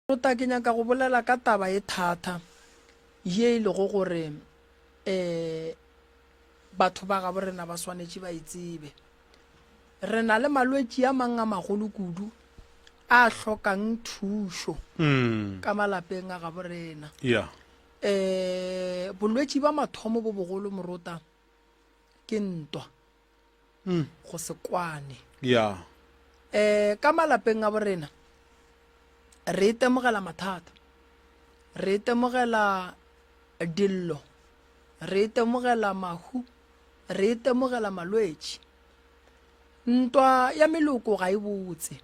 Tota ke nyaka go bolela ka taba e thata ye ile go gore batho ba ga borena ba swanetse ba itsebe re na le malwetsi a mang a magolo kudu a hlokang thušo ka malapeng a ga borena bolwetsi ba mathomo bo bogolo morota ke ntwa go se kwane ka malapeng a borena re itemogela mathata re itemogela dillo re itemogela mahu re itemogela malwetsi ntwa ya meloko ga e botse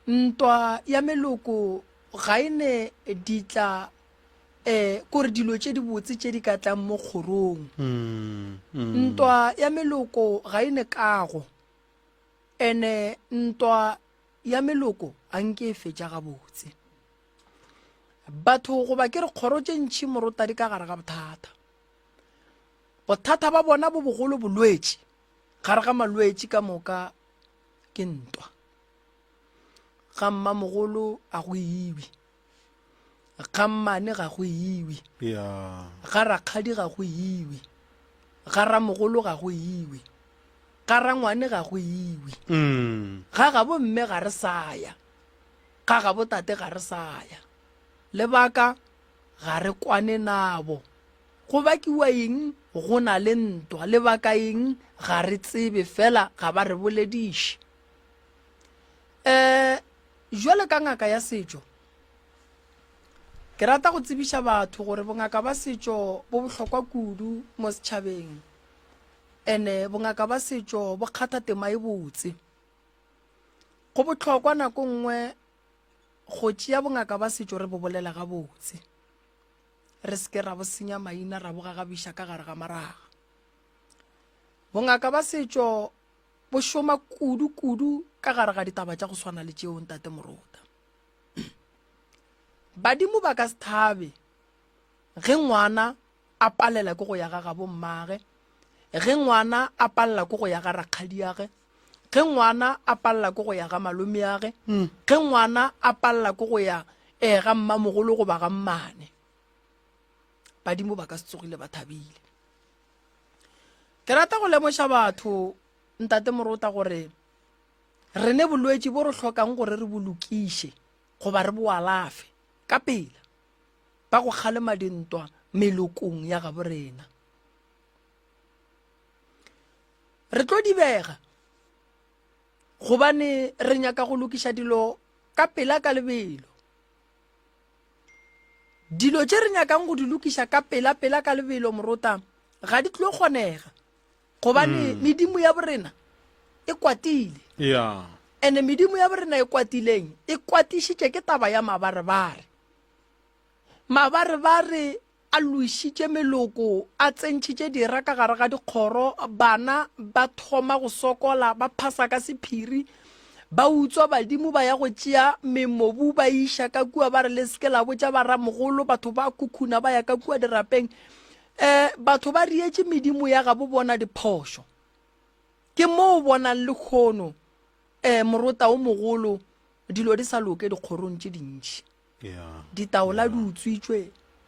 ntwa ya meloko ga ine ditla kore dilo tše di botse tše di ka tlang mo kgorong ntwa ya meloko ga ine kago ene ntwa ya meloko a nke e fetša gabotse batho goba ke re kgoro tše ntšhi morota di ka gare ga bothata ba bona bo bogolo bolwetši gare ga malwetši ka moka ke ntwa ga mmamogolo a go iwi ga mmane ga go iwi ga rakgadi ga go iwi ga ramogolo ga go iwi ga rangwane ga go iwi ga ga bomme ga re saya ga ga botate ga re saya lebaka ga re kwane nabo go bakiwa eng go na le ntwa lebaka eng ga re tsebe fela ga ba re bolediše jwale ka ngaka ya setšo ke rata go tsebiša batho gore bongaka ba setšo bo bohlokwa kudu mo setšhabeng ene bongaka ba setšo bo kgatha tema e botse go bohlokwa nako nngwe go tšea bongaka ba setšo re bo bolela ga botse re seke ra bo senya maina ra bo gagabiša ka gare ga maraga bongaka ba setšo bo šoma kudu ka gare ga ditaba tša go swana le tšeo ntate morota badimo ba ka se thabe ge ngwana a palela ke go ya ga gabo mmage ge ngwana a palela ke go ya ga rakgadi yage ge ngwana a palela ke go ya ga malome yage ge ngwana a palela ke go ya ga mmamogolo go ba ga mmane badimo ba ka se tsogile ba thabile ke rata go lemoša batho ntate morota gore re ne bolwetši bo re hlokang gore re bolokiše goba re bo alafe ka pela ba go kgalema dintwa melokong ya ga borena re tlo di bega gobane re nyaka go lokiša dilo ka pela ka lebelo dilo tše re nyakang go di lokiša ka pela ka lebelo morota ga di tlo kgonega gobane medimo ya borena e kwatile ene medimo ya borena e kwatileng e kwatišitše ke taba ya mabarebare a loišitše meloko a tsentšhitše dira ka gare ga dikgoro bana ba thoma go sokola ba phasa ka sephiri ba utswa badimo ba ya go tšea memobu ba iša ka kua ba re le seke la botša ba ramogolo batho ba kukhuna ba ya ka kua dirapeng batho ba rietše medimo ya gabo bona diphošo ke moo bonang le kgono morota o mogolo dilo di sa loke dikgorong tše dintši ditaola di utswitšwe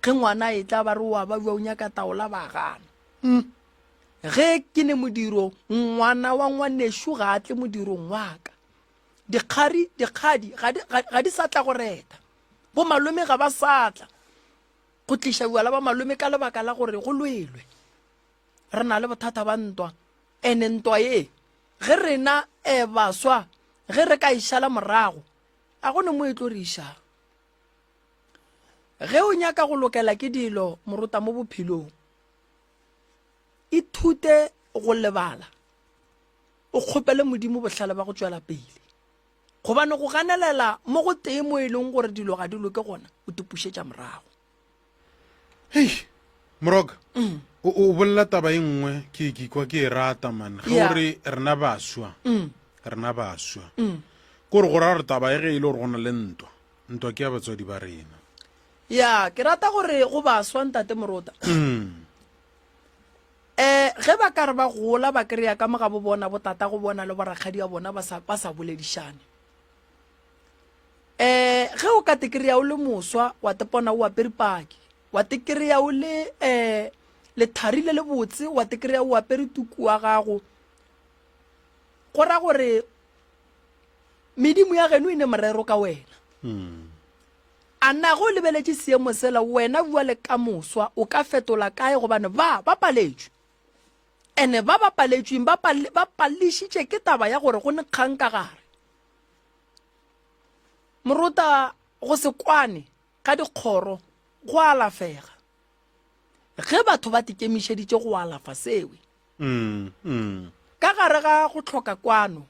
ge ngwana e tla ba re wa ba bja o nyaka taola ba gana ge ke ne modiro ngwana wa ngwanešo ga a tle modirong wa ka dikgadi ga di sa tla go reta bo malome ga ba sa tla go tliša buala ba malome ka lebaka la gore go lwelwe re na le bothata ba ntwa ene ntwa ye ge rena baswa ge re ka išala morago a gone mo e tlo re išang ge o nyaka go lokela ke dilo morota mo bophelong ithute go lebala o kgopele modimo bohlale ba go tšwela pele gobane go ganelela mo go tee mo e leng gore dilo ga di loke gona o tipušetša morago hei moroka o bolela taba e nngwe ke kwa ke e rata man ge gore rena baswa kore go ra re taba e ge e le gore go na le ntwa ke ya batswadi ba rena ya ke rata gore go baswa ntate morota ge ba ka re ba gola ba kry-a ka moga bo bona botata go bona le borakgadi ya bona ba sa boledišane ge o ka tekry-a o le moswa wa tepona o apere paki wa tekry-a o le lethari le botse wa tekry-a o apere tuku wa gago go ra gore medimo ya geno e ne morero ka wena a nna go lebeletse seemo sela wena bua le ka moswa o ka fetola kae gobane ba paletswe ene ba paletsweng ba palešitše ke taba ya gore go ne kgang ka gare moruta go se kwane ka dikgoro go alafega ge batho ba tikemišeditše go alafa sewe ka gare ga go tlhoka kwano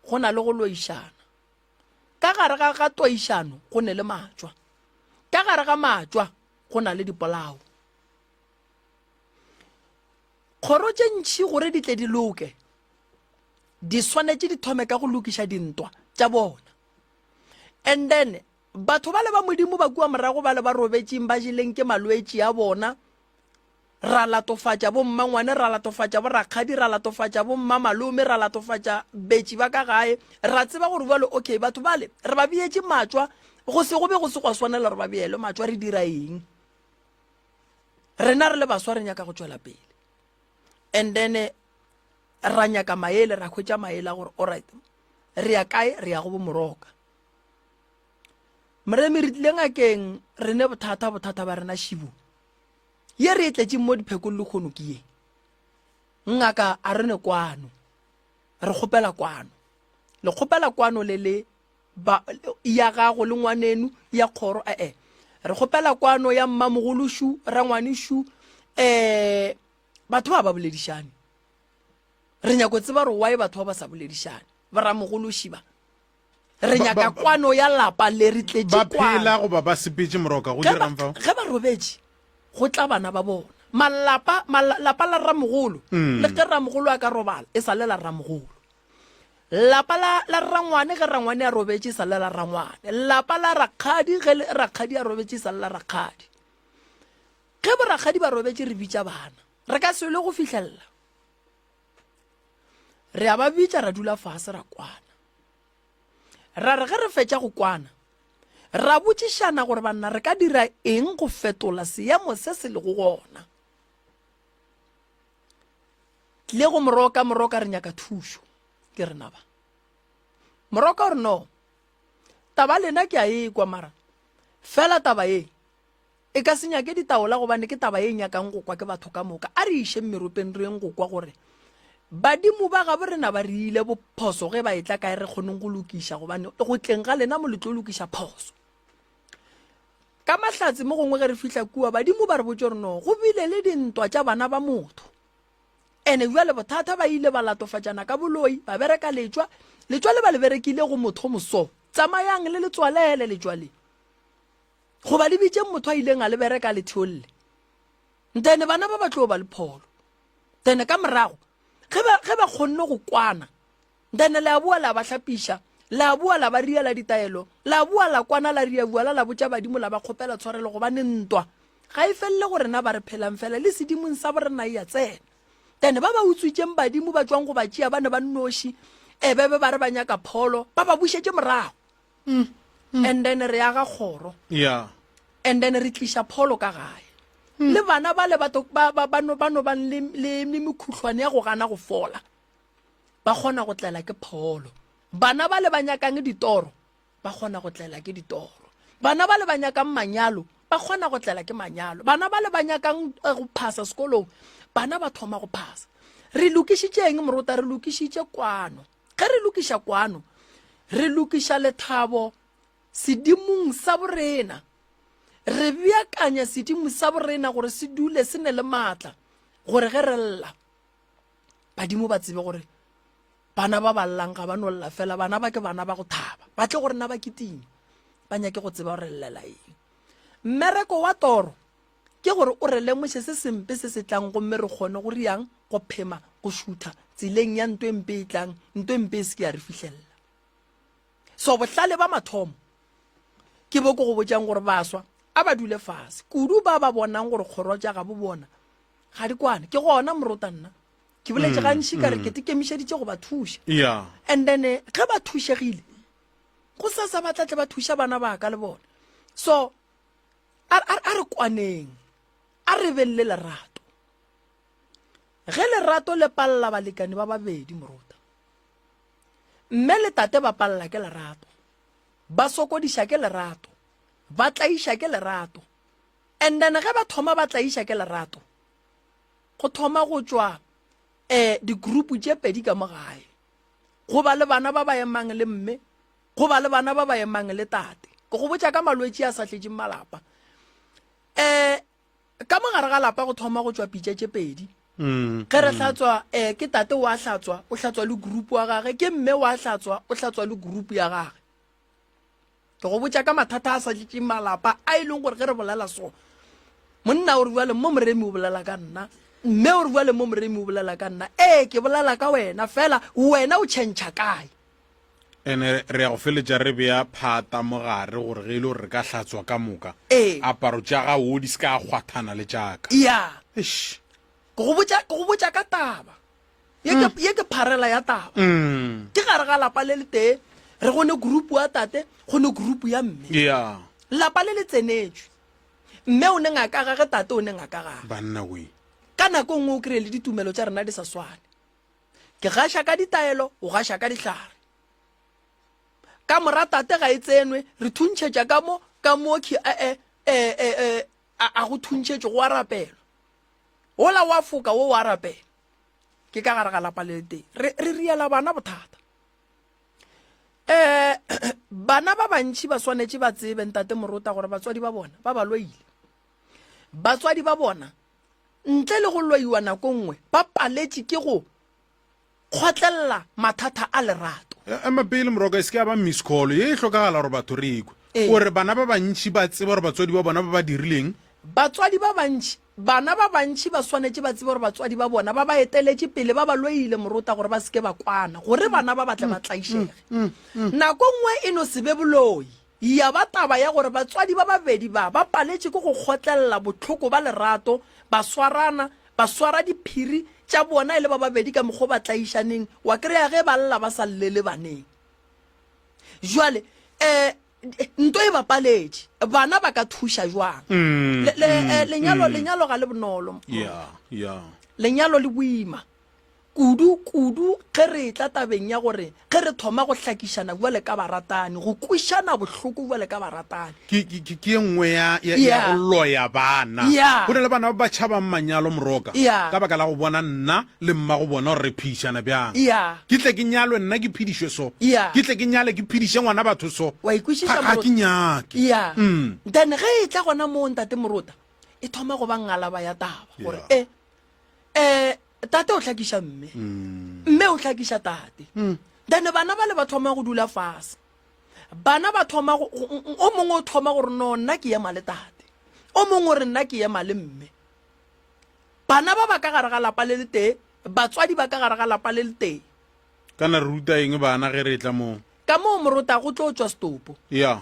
go na le go loišana ka gare ga toišano go ne le matšwa ka gare ga matšwa go na le dipolao kgoro tše ntšhi gore di tle di loke di swanetše di thome ka go lokiša dintwa tša bona and then batho ba le ba modimo ba kua morago ba le ba robetšeng ba jeleng ke malwetši a bona ra latofatša bo mmangwane ra latofatša bo rakgadi ra latofatša bo mmamalome ra latofatša betši ba ka gae ra tseba gore bale okay batho bale re ba beetše matšwa go se go be go se go swanela re ba beele matšwa re dira eng rena re le baswa re nyaka go tšwela pele and then ra nyaka maele ra khwetša maele a gore alright re ya kae re ya go bo moroka moremi re tlile ngakeng re ne bothata ba rena šibo ye re tletše mo diphekong le kgono ke ye ngaka a re ne kwano re kgopela kwano le kgopela kwano le ya gago le ngwanenu ya kgoro re kgopela kwano ya mmamogolo shu rangwane shu batho ba boledišane re nyako tseba re why batho ba sa boledišane ba ramogolo shiba re nyaka kwano ya lapa le re tletše kwano ba phela go ba sepetse moroka go dira mfa ge ba robetše go tla bana ba bona malapa la ramogolo le ge ramogolo a ka robala e sa le la ramogolo lapa la rangwane ge rangwane a robetše e sa le la rangwane lapa la rakgadi ge rakgadi a robetše e sa le la rakgadi ge bo rakgadi ba robetše re bitša bana re ka se le go fihlelela re a ba bitša ra dula fase ra kwana ra re ge re fetša go kwana ra botšišana gore banna re ka dira eng go fetola seemo se se le go gona tlile go moroka re nyaka thušo ke re naba moroka gore no taba lena ke a ekwa mara fela taba e ka se nyake ditaola gobane ke taba e nyakang go kwa ke batho ka moka a re iše mmeropeng re eng go kwa gore badimo ba gabo rena ba re ile bophoso ge ba etla kae re kgoneng go lokiša gobane go tleng ga lena mo le tlo lokiša phoso ka mahlatse mo gongwe ge re fihla kua badimo ba re botse gore no go bile le dintwa tša bana ba motho ene jwa le bothata ba ile ba latofatšana ka boloi ba bereka letswa le ba le berekile go motho moso tsamayang le letswalele letswale go ba le bitšeng motho a ileng a le bereka le theolle ntene bana ba ba tlo ba le pholo tene ka morago ge ba kgonne go kwana ntene le a bua la ba hlapiša la bua la ba riela ditaelo la bua la kwana la ria bua la botša badimo la ba kgopela tshwarelo go bane ntwa ga e felele gore na ba re phelang fela le sedimong sa borena ya tsena tene ba utswitseng badimo ba tswang go ba tšea ba ne ba nnoši bebe ba re ba nyaka pholo ba bušetše morago and then re ya ga kgoro and then re tliša pholo ka gae le bana ba le bano ba le mekhutlhwane ya go gana go fola ba kgona go tlela ke pholo bana ba le ba nyakang ditoro ba kgona go tlela ke ditoro bana ba le ba nyakang manyalo ba kgona go tlela ke manyalo bana ba le ba nyakang go phasa sekolong bana ba thoma go phasa re lokišitšeng morota re lokišitše kwano ge re lokiša kwano re lokiša lethabo sedimong sa borena re beakanya sedimo sa borena gore se dule se ne le maatla gore ge re lla badimo ba tsebe gore bana ba ballang ga ba no lla fela bana ba ke bana ba go thaba ba tle gore na ba kitime ba nyake go tseba gore llela eng mmereko wa toro ke gore o re lemoše se sempe se se tlang gomme re kgone go riang go phema go šutha tseleng ya ntwe mpe e tlang ntwe mpe e se ke ya re fitlhelela so bohlale ba mathomo ke bo go botjang gore baswa a ba dule fase kudu ba bonang gore kgoro tša ga bo bona ga di kwane ke gona morota nna ke boletse gantši ka re ke tekemišeditše go ba thuša and then ge ba thušegile go sa batla tle ba thusha bana ba ka le bona. So a re kwaneng, a re belle lerato. Ge lerato le palla balekane ba babedi moruta, mme le tate ba palla ke lerato, ba sokodisha ke lerato, ba tlaisha ke lerato. And then ge ba thoma ba tlaisha ke lerato, go thoma go tswa di group tše pedi ka mogae, go ba le bana ba ba emang le mme, go ba le bana ba ba emang le tate. Go go botša ka malwetši a sa tletšeng malapa. Ka mogare ga lapa go thoma go tswa pitše tše pedi. Ge re hlatswa ke tate wa hlatswa, o hlatswa le group wa gage, ke mme wa hlatswa, o hlatswa le group ya gage. Ke go botša ka mathata a sa tletšeng malapa a ileng gore ge re bolela so, monna o re bua le mo moremi o bolela ka nna, mme o re bua le mo moremi o bolela ka nna. Ke bolela ka wena fela, wena o tšhentšha kae? ene re ya go feletša re beya phata mogare gore ge e le gore re ka hlatswa ka moka Ee. aparo tša ga o di se ka kgwathana le jaaka. Ya Eish. ke go botša ka taba ye ke pharela ya taba. Ke gare ga lapa le le tee, re gone group wa tate, gone group ya mme. ya Lapa le le tsenetšwe, mme o ne ngaka gage, tate o ne ngaka gage. banna we Ka nako nngwe o kry-e le ditumelo tša rena di sa swane. Ke gaša ka ditaelo, o gaša ka dihlare. Ka mora tate ga e tsenwe, re thuntšhetša ka mo a go thuntšhetše go arapelwa. Ola wa foka wo wa arapela. Ke ka gare ga lapa le le teng. Re riela bana bothata. Bana ba bantši ba swanetše ba tsebe ntate moruta gore batswadi ba bona ba ba loile. Batswadi ba bona ntle le go loiwa nako nngwe ba paletše ke go kgotlelela mathata a lerato. ema pele Moroka, e se ke ya ba miss call ye e hlokagala gore batho re ikwe Ee. gore bana ba bantši ba tseba gore batswadi ba bona ba ba dirileng. Batswadi ba bantši, bana ba bantši ba swanetše ba tsebe gore batswadi ba bona ba ba eteletše pele ba ba loile moruta gore ba seke ba kwana, gore bana ba batle ba tlaišege. Nako nngwe e no se be boloi ya ba taba ya gore batswadi ba babedi ba paletše ke go kgotlelela botlhoko ba lerato, ba swarana, ba swara diphiri tša bona e le ba babedi ka mokgwa ba tlaišaneng. Wa kry-a ge ba lla ba sa llele baneng. Jwale nto e bapaletše bana ba ka thuša jwang? Lenyalo ga le bonolo, ya lenyalo le boima kudu ge re tla tabeng ya gore ge re thoma go hlakišana bjale ka baratani, go kwišana bohloko bjale ka baratani. ke ye nngwe ya Yeah. go loya bana. Yeah. Go na le bana ba ba tšhabang manyalo Moroka Yeah. ka baka la go bona nna le mma go bona gore re phišana bjang. Ya Ke tle ke nyalwe nna ke phedišwe so, Yeah. ke tle ke nyale ke phediše ngwana batho so, wa ikwešiša ga ke nyake. ya Mm. then ge e tla gona mo ntate moruta e thoma go ba ngalaba ya taba gore tate o hlakiša mme o hlakiša tate. Then bana ba le ba thoma go dula fase, bana ba thoma o mongwe o thoma gore no nna ke ema le tate, o mongwe o re nna ke ema le mme. Bana ba ba ka gare ga lapa le le tee, batswadi ba ka gare ga lapa le le tee. Kana re ruta eng bana ge re tla mo? Ka moo moruta go tlo tswa stopo, Ya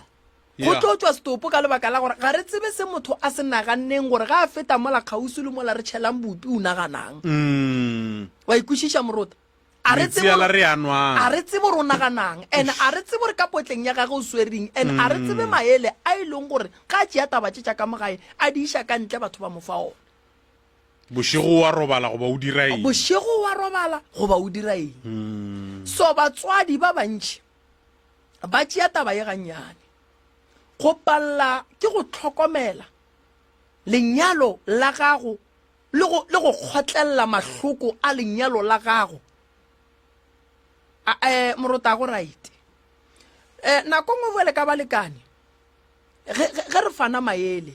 go tlo tswa stopo ka lebaka la gore ga re tsebe se motho a se naganneng gore ga a feta mola kgausi le mola re tšhelang bupi o naganang. Wa ikwešiša moruta, a re tsebe la re anwang. a re tsebe gore o naganang, and a re tsebe gore ka potleng ya gage o swereng, and a re tsebe maele a e leng gore ga a tšea taba tše tša ka mogae a di iša ka ntle batho ba mo fa ona. Bošego wa robala go ba o dira eng? Bošego wa robala goba o dira eng? So batswadi ba bantši ba tšea taba ye gannyane, go palla ke go tlhokomela lenyalo la gago le go kgotlelela mahloko a lenyalo la gago. Moruta go right. Nako nngwe bjale ka balekane ge re fana maele,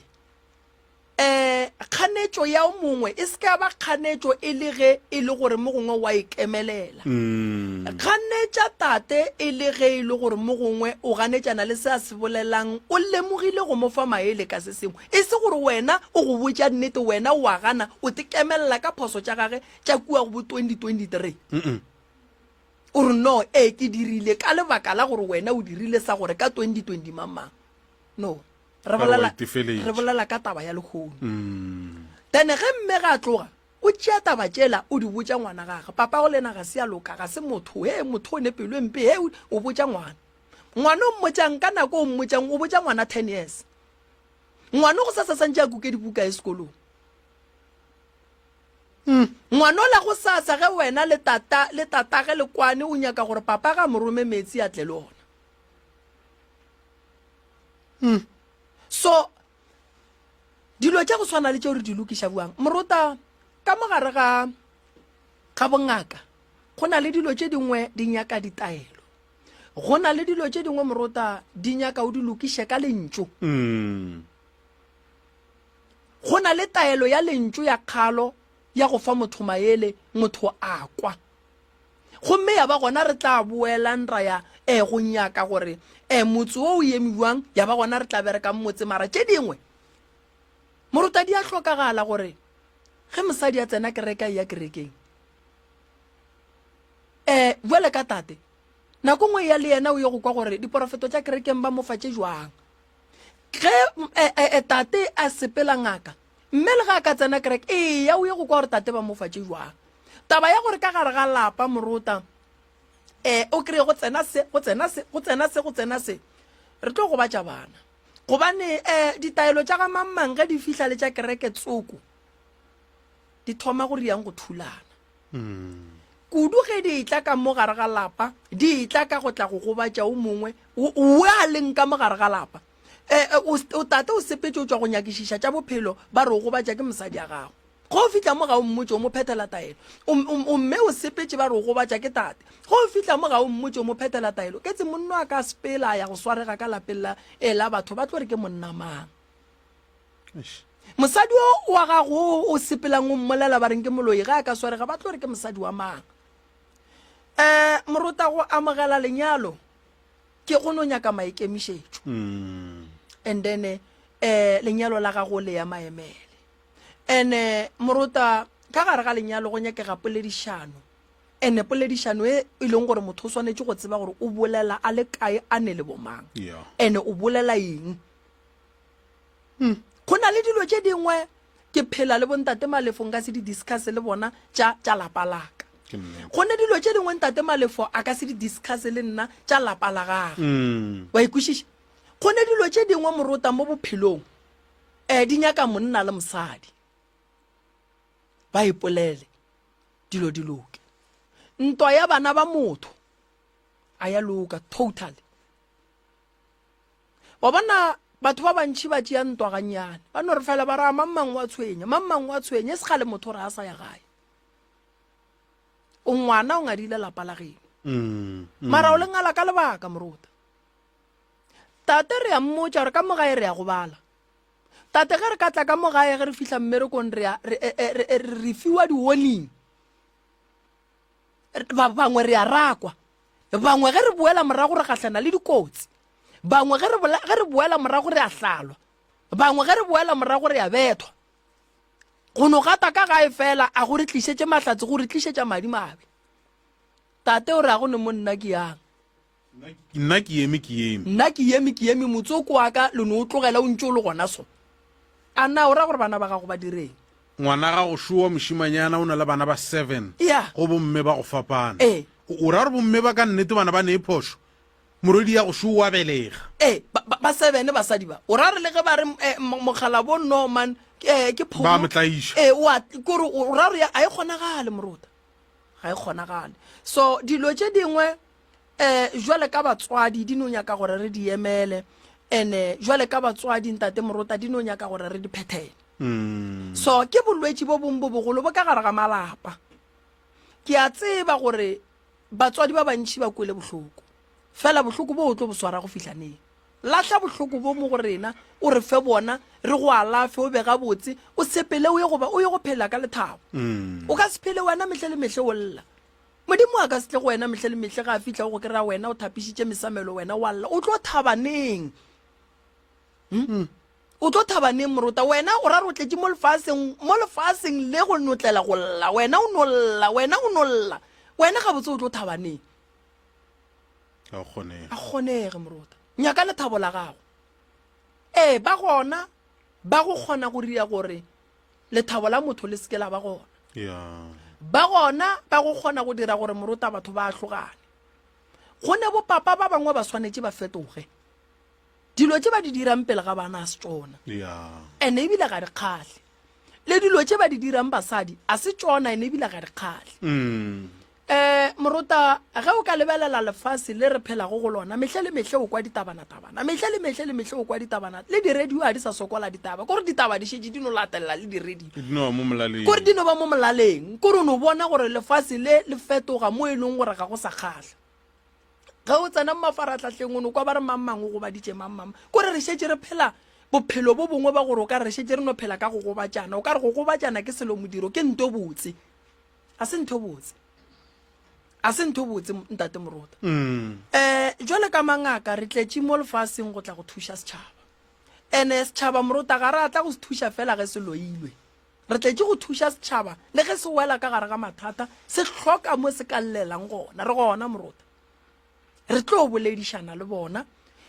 kganetšo ya o mongwe e se ka ba kganetšo e le ge e le gore mo gongwe wa ikemelela. Kganetša tate e le ge e le gore mo gongwe o ganetšana le se a se bolelang, o lemogile go mo fa maele ka se sengwe, e se gore wena o go botša nnete, wena o a gana o tekemelela ka phoso tša gage tša kua go bo 2023. O re no ke dirile ka lebaka la gore wena o dirile sa gore ka 2020 mamang. No, re bolela ka taba ya lekgono. Then ge mme ga tloga o tšea taba tšela o di botša ngwana gage, papa go lena ga se ya loka, ga se motho motho o ne pelo mpe o botša ngwana ngwana o mmotjang ka nako o mmotjang o botja ngwana 10 years ngwana go sa santse a kuke dibuka e sekolong ngwana o la go sasa ge wena le tatage le kwane o nyaka gore papa ga morome metsi a tle le ona so dilo tša go swana le tšeo re di lokiša buang moruta ka mogare ga bongaka go na le dilo tše dingwe di nyaka ditaelo go na le dilo tše dingwe moruta di nyaka o di lokiše ka lentšu go na le taelo ya lentšu ya kgalo ya go fa motho maele motho a kwa gomme ya ba gona re tla boelang ra ya go nyaka gore motse o o emiwang ya ba gona re tla bereka mmotse mara tše dingwe moruta di a hlokagala gore ge mosadi a tsena kereka ya kerekeng buele ka tate nako ngwe ya le yena o ye go kwa gore diporofeto tša kerekeng ba mo fatše jwang ge tate a sepela ngaka mme le ga a ka tsena kereke ya o ye go kwa gore tate ba mo fatše jwang taba ya gore ka gare ga lapa moruta o kreye go tsena se re tlo go batša bana gobane ditaelo tša ga mammang ge di fihla le tša kereke tsoko di thoma go riang go thulana kudu ge di tla ka mo gare ga lapa di tla ka go tla go gobatša o mongwe o a leng ka mo gare ga lapa o tate o sepetse o tswa go nyakišiša tša bophelo ba re o gobatša ke mosadi ya gago go o fitlha mo ga o mmotse o mo phethela taelo mme o sepetse ba re o gobatša ke tate go o fitlha mo ga o mmotse o mo phethela taelo ke tse monno a ka sepela ya go swarega ka lapeng la batho ba tlo re ke monna mang mosadi wa gago o sepelang o mmolela ba reng ke moloi ga a ka swarega ba tlo re ke mosadi wa mang moruta go amogela lenyalo ke go no nyaka maikemišetšo and then lenyalo la gago le ya maemele moruta ka gare ga lenyalo go nyakega poledišano poledišano e leng gore motho o swanetše go tseba gore o bolela a le kae a ne le bomang o bolela eng go na le dilo tše dingwe ke phela le bontate malefo nka se di discuss le bona tša lapa laka go ne dilo tše dingwe ntate malefo a ka se di discuss le nna tša lapa la gage wa ikwešiša go ne dilo tše dingwe moruta mo bophelong di nyaka monna le mosadi ba ipolele dilo di loke ntwa ya bana ba motho a ya loka totally wa bona batho ba bantši ba tšea ntwa gannyane ba no re fela ba raa mammang wa tshwenya e se gale motho re a sa ya gae o ngwana o ngadile lapa la geno mara o le ngala ka lebaka moruta tate re ya mmotša gore ka mogae re ya go bala tate ge re ka tla ka mogae ge re fihla mmerekong re fiwa di-warning bangwe re ya rakwa bangwe ge re boela morago re gahlana le dikotsi bangwe ge re boela morago re a hlalwa bangwe ge re boela morago re ya bethwa go no gata ka gae fela a go re tlišetše mahlatse go re tlišetša madimabe tate o re a go ne mo nna ke yang nna ke eme motsoko wa ka le no o tlogela o ntse o le gona so a na o ra gore bana ba gago ba direng ngwana ga go šoa mošimanyana o na le bana ba 7 go bomme ba go fapana o ra gore bomme ba ka nnete bana ba ne e phošo morodi ya go šoa belega ba 7 basadi ba o ra re le ge ba re mogala bo norman ke ba motlaiša kore o ra re a e kgonagale moruta ga e kgonagale so dilo tše dingwe jwale ka batswadi di no nyaka gore re di emele jwale ka batswadi ntate moruta di no nyaka gore re di phethele so ke bolwetši bo bongwe bo bogolo bo ka gare ga malapa ke a tseba gore batswadi ba bantši ba kwele bohloko fela bohloko bo o tlo bo swara go fihlaneng lahla bohloko bo mo go rena o re fe bona re go alafe o be ga botse o sepele o ye go phela ka lethabo o ka se phele wena mehle le mehle o lla modimo a ka se tle go wena mehle le mehle ga a fihla go kry-a wena o thapišitše mesamelo wena wa lla o tlo thabaneng o tlo thabaneng moruta wena o ra re o tletše mo lefaseng le go notlela go lla wena o nolla wena ga botse o tlo thabaneng a kgonege moruta nyaka lethabo la gago ba gona ba go kgona go ria gore lethabo la motho le seke la ba gona ba gona ba go kgona go dira gore moruta batho ba tlhogane go ne bo papa ba bangwe ba swanetse ba fetoge dilo tse ba di dirang pele ga bana a se tsona ene ebile ga di kgale le dilo tse ba di dirang basadi a se tsona ene ebile ga di kgale moruta ge o ka lebelela lefase le re phelago go lona metlhe le metlhe o kwa ditabana-tabana metlhe le metlhe o kwa ditabana le di-radio a di sa sokola ditaba kore ditaba di shetse di no latelela le di-radio kore di no ba mo molaleng kore o no bona gore lefase le le fetoga mo e leng gore ga go sa kgatlha ge o tsena mafaratlhatlheng o no kwa ba re mang-mang go ba ditse mang-mang kore re shetse re phela bophelo bo bongwe ba gore o ka re shetse re no phela ka go gobatšana o ka re go gobatšana ke selo modiro ke nto botse a se ntho botse a se ntho botse ntate Moruta jwale ka mangaka re tletse mo lefaseng go tla go thuša setšhaba ene setšhaba Moruta ga re tla go se thuša fela ge se loilwe re tletse go thuša setšhaba le ge se wela ka gare ga mathata se hloka mo se ka llelang gona re gona Moruta re tlo boledišana le bona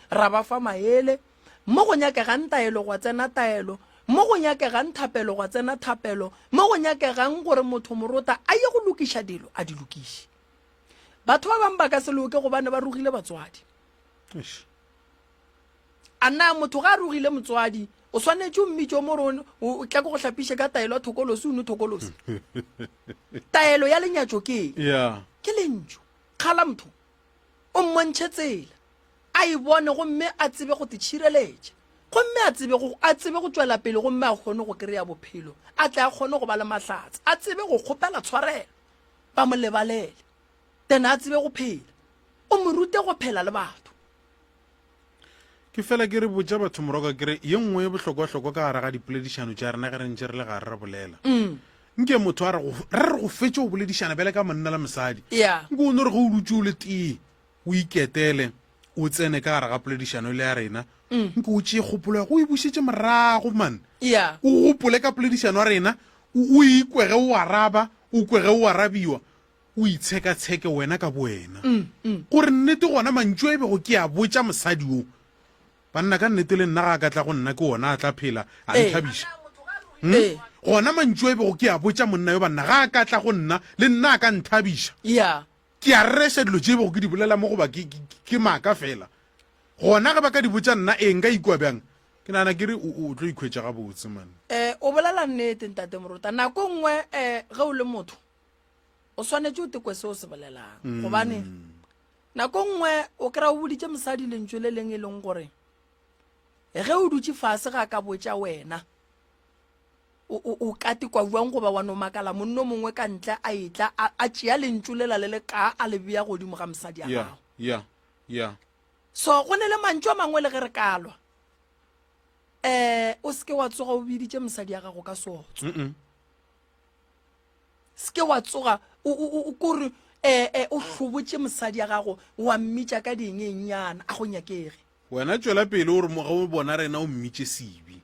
ra ba fa maele mo go nyakegang taelo go tsena taelo mo go nyakegang thapelo go tsena thapelo mo go nyakegang gore motho Moruta a ye go lokiša dilo a di lokiše batho ba bang ba ka se loke gobane ba rugile batswadi a na motho ga a rugile motswadi o swanetse o mmitse mo re o tla go hlapiše ka taelo ya thokolosi o ne thokolosi taelo ya lenyatso ke ke lentso kgala motho o mmontšhe tsela a e bone gomme a tsebe go titšhireletša gomme a tsebe go tswela pele gomme a kgone go kry-a bophelo a tla a kgone go ba le mahlatse a tsebe go kgopela tshwarelo ba mo lebalele tena a tsebe go phela o mo rute go phela le batho ke fela ke re botša batho Moroka ke re ye nngwe bohlokwa-hlokwa ka gare ga dipoledišano tša rena ge re ntše re le gare re bolela nke motho re re go fetse go boledišana bele ka monna la mosadi nke o ne re go o dutse o le tee o iketele o tsene ka gare ga poledišano le ya rena nke o tšee kgopolo ya go e bušetse morago man o gopole ka poledišano ya rena o ikwege o araba o kwege o arabiwa o itsheka-tsheke wena ka boena gore nnete gona mantšu e bego ke a botša mosadi o banna ka nnete le nna ga ka tla go nna ke ona a tla phela a nthabiša gona mantšu e bego ke a botša monna yo banna ga ka tla go nna le nna a ka nthabiša ke a reša dilo tše bego ke di bolela mo goba ke maaka fela gona ge ba ka di botša nna nka ikwa bjang ke nana ke re o tlo ikhwetša ga botse man o bolela nnete ntate Moruta nako nngwe ge o le motho o swanetse o tekwe se o se bolelang gobane nako nngwe o kry-a o boditše mosadi lentso le leng e leng gore ge o dutse fase ga ka botša wena o ka tekwa buang goba wa no makala monno mongwe ka ntle a etla a tšea lentso lela le le ka a le beya godimo ga mosadi ya gago so go ne le mantšu a mangwe le ge re kalwa o seke wa tsoga o biditše mosadi ya gago ka sotso seke wa tsoga kore o hlobotše mosadi ya gago wa mmitša ka dingenyana a go nyakege wena tswela pele gore moga o bona rena o mmitše sebi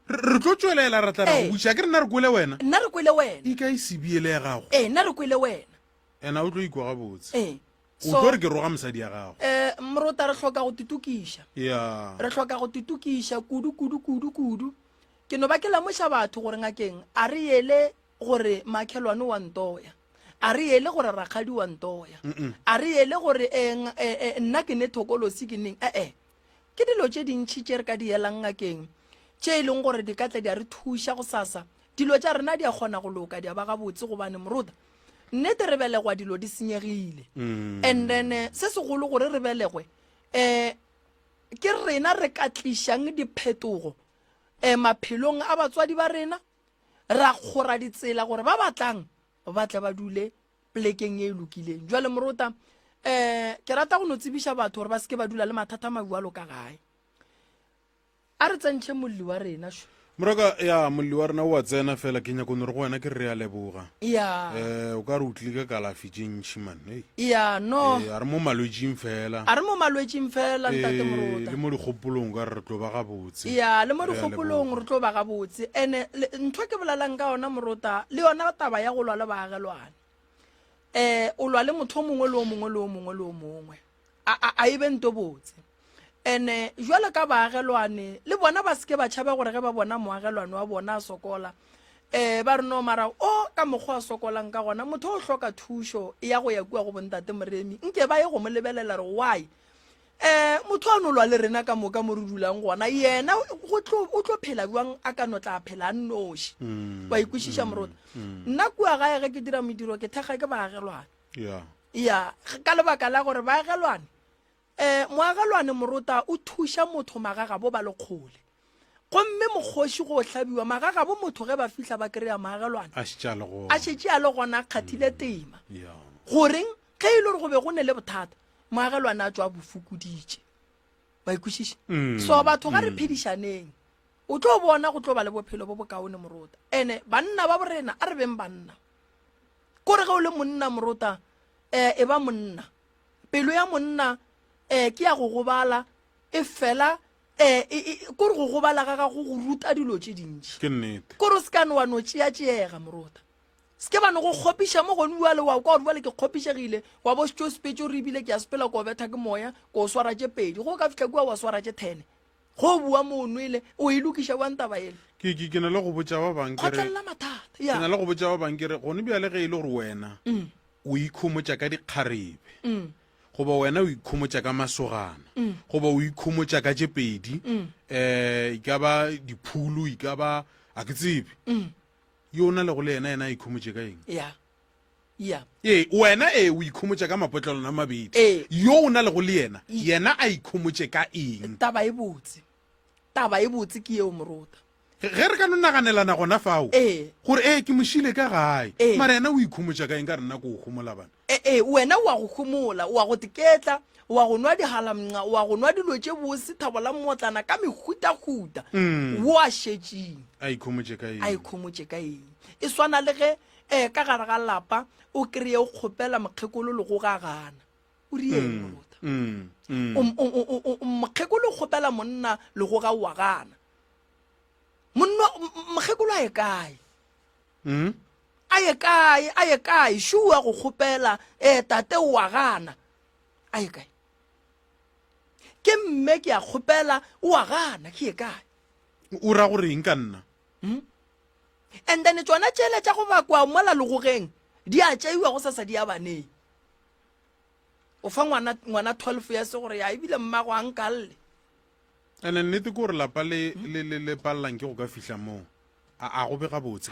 re tlo tswelela ra tla ra go buša ke re nna re kwele wena nna re kwele wena e ka e sebiele ya gago nna re kwele wena ena o tlo ikwa gabotse o tlo re ke roga mosadi ya gago Moruta re hloka go titukiša re hloka go titukiša kudu ke no ba ke lamoša batho gore ngakeng a re yele gore makhelwane wa ntoya a re yele gore rakgadi wa ntoya a re yele gore nna ke ne thokolosi ke neng ke dilo tše dintšhi tše re ka di yelang ngakeng tše e leng gore di ka tla di a re thuša go sasa dilo tša rena di a kgona go loka di a ba gabotse gobane Moruta nnete re belegwa dilo di senyegile and then se segolo gore re belegwe ke rena re ka tlišang diphetogo maphelong a batswadi ba rena ra kgora ditsela gore ba batlang ba tla ba dule plekeng e lokileng jwale Moruta ke rata go no tsebiša batho gore ba seke ba dula le mathata mabualo ka gae a re tsentšhe molli wa rena Moroka molli wa rena o a tsena fela ke nyako ne re go wena ke re a leboga o ka re o tlile ka kalafi tše ntšhi man a re mo malwetšing fela ntate Moruta le mo dikgopolong ka re tlo ba gabotse le mo dikgopolong re tlo ba gabotse ene ntho ke bolelang ka yona Moruta le yona taba ya go lwa le baagelwane o lwa le motho mongwe le o mongwe a e be nto botse ene jwale ka baagelwane le bona ba seke ba tšhaba gore ge ba bona moagelwane wa bona a sokola ba re no mara o ka mokgwa sokolang ka gona motho o hloka thušo ya go ya kua go bontate moremi nke ba ye go mo lebelela re why motho a nolwa le rena ka moka mo re dulang gona yena o tlo phela bjang a ka no tla phela a nnoši wa ikwešiša morota nna kua gae ge ke dira mediro ke thekga ke baagelwane ya ka lebaka la gore baagelwane moagelwane morota o thuša motho magagabo ba lekgole gomme mokgoši go hlabiwa magagabo motho ge ba fihla ba kry-a maagelwane a šetše a le gona kgathile tema goreng ge e le gore go be go ne le bothata moagelwane a tswa bofokoditše ba ikwešiša so batho ga re phedišaneng o tlo bona go tlo ba le bophelo bo bokaone morota ene banna ba borena a re beng banna kore ge o le monna morota e ba monna pelo ya monna ke ya go gobala e fela kore go gobala ga gago go ruta dilo tše dintši kore o se kane wa no tšeatšeega morota se ke bane go kgopiša mo gone uale wa kwa gore ke kgopišegile wa bo setšo sepetše o re ebile ke a sepela ko betha ke moya ko o swara tše pedi go ka fitlha kua wa swara tše 10 go bua mo o nwele o e lokiša wantaba ele ke na le go botša ba kgotlelela mathata ke na le go botša ba bankere gone bjale ge e le gore wena o ikhomotša ka dikgarebe goba wena o ikhomotša ka masogana goba o ikhomotša ka tše pedi e ka ba diphulu e ka ba a ke tsebe yo na le go le yena ikhomotše ka eng wena o ikhomotša ka mapotlelona mabedi yo o na le go le yena a ikhomotše ka eng taba e botse ke eo morota ge re ka no naganelana gona fao gore ke mošile ka gae mara yena o ikhomotša ka eng ka rena ko o gomola bana wena o a go gomola o a go teketla o a go nwa dihalamnga o a go nwa dilo tše bose thabo la mmotlana ka mehutahuta wo a šetšeng a ikhomotše ka eng e swana le ge ka gare ga lapa o kry-e o kgopela mokgekolo le go gagana o rieng morota mokgekolo o kgopela monna le go ga wa gana monna mokgekolo a ye kae šua go kgopela tate wa gana a ye kae ke mme ke a kgopela wa gana ke ye kae o ra gore eng ka nna and then tsona tšele tša go bakwa mola legogeng di a tšeiwa go sasa di a baneng o fa ngwana 12 years gore ya ebile mmago a nkalle ene nnete ke gore lapa le palelang ke go ka fihla moo a go be gabotse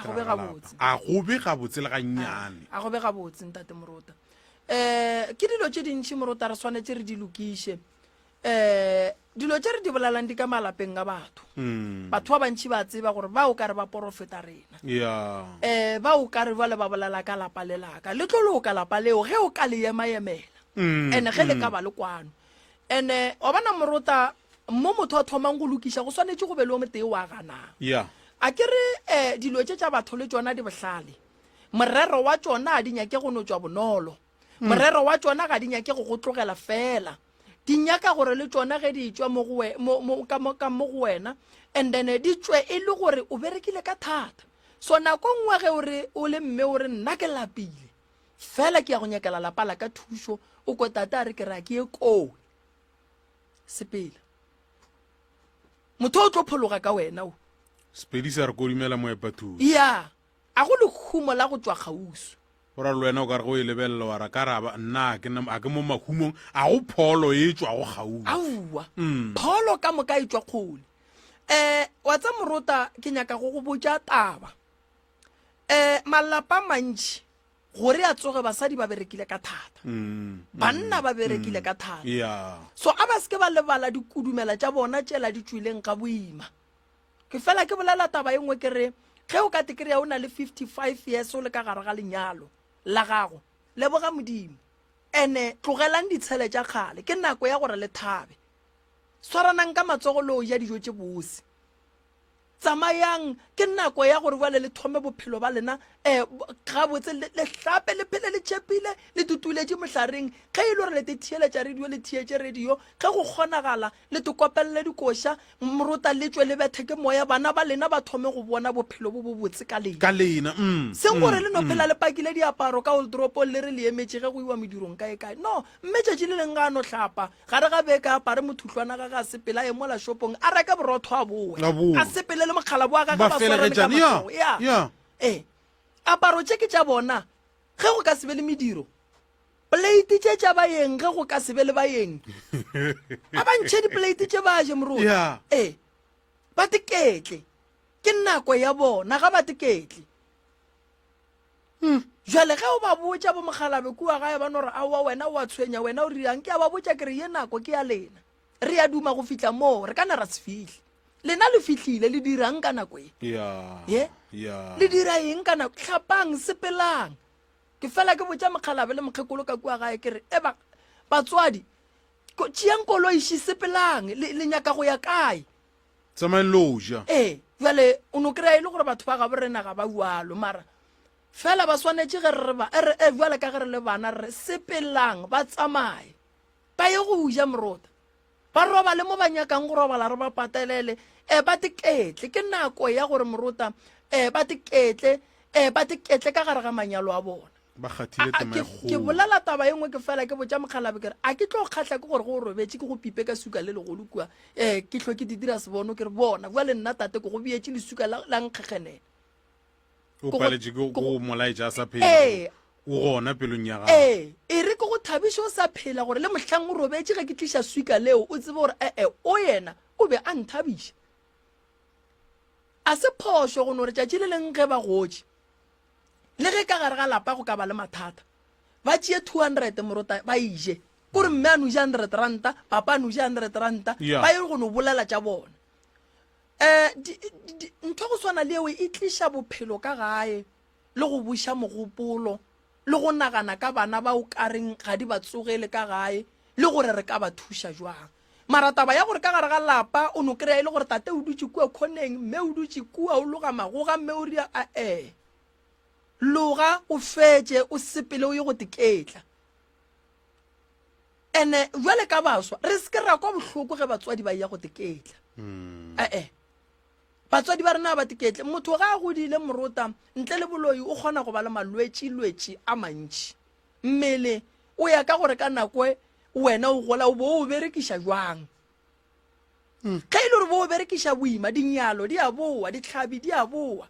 le ga nnyane a go be gabotse ntate morota ke dilo tše dintšhi morota re swanetse re di lokiše dilo tše re di bolelang di ka malapeng a batho ba bantši ba tseba gore ba o ka re ba porofeta rena ba o ka re ba le ba bolela ka lapa le laka le tlo le o ka lapa leo ge o ka le ema-emela ene ge le ka ba le kwano ene wa bana morota mo motho a thomang go lokiša go swanetse go be le o motee wa ganang a ke re dilo tše tša batho le tšona di bohlale morero wa tšona a di nyake go no tšwa bonolo morero wa tšona ga di nyake go tlogela fela di nyaka gore le tšona ge di tšwa mo go wena and then di tšwe e le gore o berekile ka thata so nako nngwe ge o re o le mme o re nna ke lapile fela ke ya go nyakela lapa la ka thušo o ko tata a re ke ra ke ye kowe sepela motho o tlo phologa ka wena o sepedi sa re kodimela moepathuo a go le khumo la go tswa kgausu ora le wena o ka re go e lebelela wa ra ka raba nna a ke mo mahumong a go pholo e tswa go gausu aua pholo ka moka e tswa kgole wa tsa morota ke nyaka go go botša taba malapa mantši gore a tsoge basadi ba berekile ka thata banna ba berekile ka thata so a ba seke ba lebala dikudumela tša bona tšela di tswileng ka boima ke fela ke bolela taba engwe ke re ge o ka tekry-a o na le 55 years o le ka gare ga lenyalo la gago leboga modimo ene tlogelang ditshele tša kgale ke nako ya gore le thabe swaranang ka matsogo le o ja dijo tše bose tsamayang ke nako ya gore bale le thome bophelo ba lena gabotse le hlape le phele le tšhepile le tutuletše mohlareng ge e le gore le tethiyeletša radio le thietše radio ge go kgonagala le tekopelele dikoša morota le tswe le bethe ke moya bana ba lena ba thome go bona bophelo bo bo botse ka lena seng gore le no phela le pakile diaparo ka oldropo le re le emetše ge go iwa medirong kae no mme tšatši le leng ga no hlapa gare ga beka apare mothutlwana ga ga sepela e mola shopong a reka borotho a boe a sepele le mokgala boa ga ba felegetšana aparo tše ke tša bona ge go ka se be le mediro plate tše tša baeng ge go ka se be le baeng a ba ntšhe diplate tše ba je moruta ba tiketle ke nako ya bona ga ba tiketle jale ge o ba botša bo mogalabe kua gae ba no re aowa wena o a tshwenya wena o riang ke a ba botša ke re ye nako ke ya lena re ya duma go fitlha moo re ka na ra se fihle lena le fihlile le dirang ka nako ye le dira eng ka nako tlhapang sepelang ke fela ke botša mokgalabe le mokgekolo ka kua gae ke re eba batswadi tšeang koloiši sepelang le nyaka go ya kae tsamaeng loja jale o no kry-a e le gore batho ba gabo rena ga ba bualo mara fela ba swanetše ge re jale ka ge re le bana re sepelang ba tsamaye ba ye go uja morota ba roba le mo ba nyakang go robala re ba patelele ba tiketle ke nako ya gore morota ba tiketle ka gare ga manyalo a bona ba kgathile ke bolela taba e nngwe ke fela ke botša mokgalabe kere a ke tlo kgatlha ke gore go robetse ke go pipe ka suka le legolo kua ke tlho ke di dira se bono ke re bona jale nna tate ke go bietse lesuka la nkgegenela o paletše go molaetša a sa phela o gona pelong ya gago e re ke go thabiše o sa phela gore le mohlang o robetse ge ke tliša suka leo o tsebe gore o yena o be a nthabiša a se phošo go no re tšatši le leng ge ba gotše le ge ka gare ga lapa go ka ba le mathata ba tšee 200 morota ba ije kore mme a noja 100 ranta papa a noja 100 ranta ba ye go no bolela tša bona ntho go swana le eo e tliša bophelo ka gae le go buša mogopolo le go nagana ka bana ba o kareng ga di ba tsogele ka gae le gore re ka ba thuša jwang mara taba ya gore ka gare ga lapa o no kry-a e le gore tate o dutse kua kgoneng mme o dutse kua o loga magoga mme o ria loga o fetse o sepele o ye go tiketla ene jwale ka baswa re se ke ra kwa bohloko ge batswadi ba ya go tiketla batswadi ba rena ba tiketle motho ga a godile morota ntle le boloi o kgona go ba le malwetši a mantši mmele o ya ka gore ka nakwe wena o gola o bo o berekiša jwang ge e le gore bo o berekiša boima dinyalo di a boa ditlhabi di a boa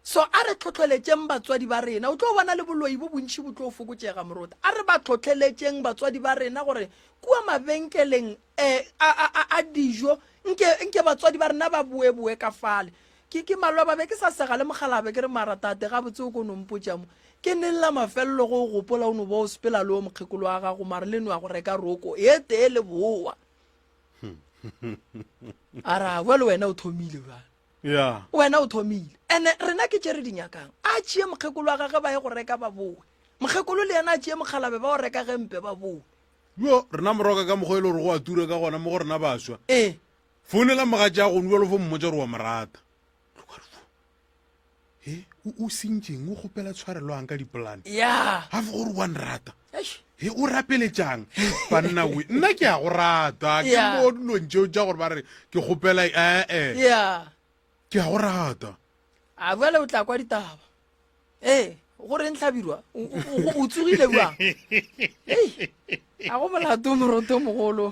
so a re tlhotlheletšeng batswadi ba rena o tlo bona le boloi bo bontši bo tlo fokotšega morota a re ba tlhotlheletšeng batswadi ba rena gore kua mabenkeleng a dijo nke batswadi ba rena ba boe ka fale ke malwa ba be ke sa sega le mogalabe ke re maratate ga botse o ko nompotša mo ke nella mafelelo go gopola o no ba o sepela le o mokgekolo wa gago mare le no ya go reka roko e tee le boa a ra bua le wena o thomile bana wena o thomile ene rena ke tšere dinyakang a tšee mokgekolo wa gage ba ye go reka ba boe mokgekolo le yena a tšee mogalabe ba go reka gempe ba boe yo rena moroka ka mokgwa e le gore go a ture ka gona mo go rena baswa founela mogatša go nuelo fo mmotsa gore wa morata o sentšeng o kgopela tshwarelwang ka dipolane ya ga fo gore wa nrata o rapeletšang banna we nna ke a go rata ke mo dilong tšeo tša gore ba re ke kgopela ke a go rata a boele o tla kwa ditaba gore ntlhabirwa o tsogile bjang a go molato moroto mogolo